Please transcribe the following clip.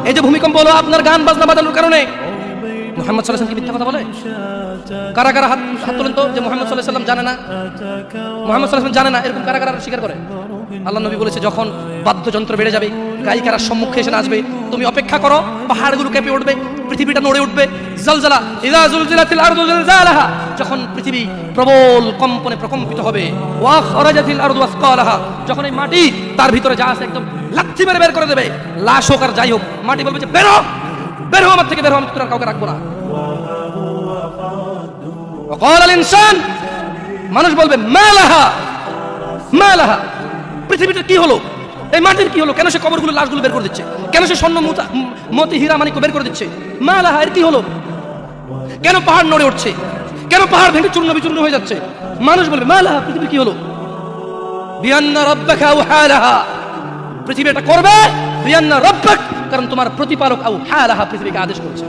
এই যে ভূমিকম্প হলো আপনার গান বাজনা বাজানোর কারণে। মুহাম্মদ সাল্লাল্লাহু আলাইহি ওয়াসাল্লাম কি মিথ্যা কথা বলে? কারা কারা হাত তোলেন তো যে মুহাম্মদ সাল্লাল্লাহু আলাইহি ওয়াসাল্লাম জানে না, মুহাম্মদ সাল্লাল্লাহু আলাইহি ওয়াসাল্লাম জানে না, এরকম কারা কারা স্বীকার করে? আল্লাহ নবী বলেছে যখন বাদ্যযন্ত্র বেড়ে যাবে, গায়িকারা সম্মুখে এসে নাচবে, তুমি অপেক্ষা করো, পাহাড়গুলো কেঁপে উঠবে, পৃথিবীটা নড়ে উঠবে। জালজালা ইযা যুলজিলাতিল আরদু জিলজালাহা, যখন পৃথিবী প্রবল কম্পনে প্রকম্পিত হবে। ওয়া খরাজাতিল আরদু আসকালাহা, যখন এই মাটি তার ভিতরে যা আছে একদম লাথি মেরে বের করে দেবে, লাশ হোক আর যাই হোক, মাটি বলবে যে বের হও, বের হও আমার থেকে, বের হও, আমি তোর আর কাউকে রাখবো না। ওয়াকাল আল ইনসান, মানুষ বলবে মা লাহা মা লাহা, পৃথিবীটা কি হলো, এই মাটির কি হলো, কেন সে কবরগুলো লাশগুলো বের করে দিচ্ছে, কেন সে স্বর্ণ মতি হীরা মানিক বের করে দিচ্ছে, মা লাহা, এর কি হলো, কেন পাহাড় নড়ে উঠছে, কেন পাহাড় ভেঙে চূর্ণ বিচূর্ণ হয়ে যাচ্ছে। মানুষ বলবে মা লাহা, পৃথিবী কি হলো, বিআন্না রাব্বাকা আওহালাহা, পৃথিবী এটা করবে, বিআন্না রাব্বাক, কারণ তোমার প্রতিপালক আওহালাহা, পৃথিবীকে আদেশ করেছে।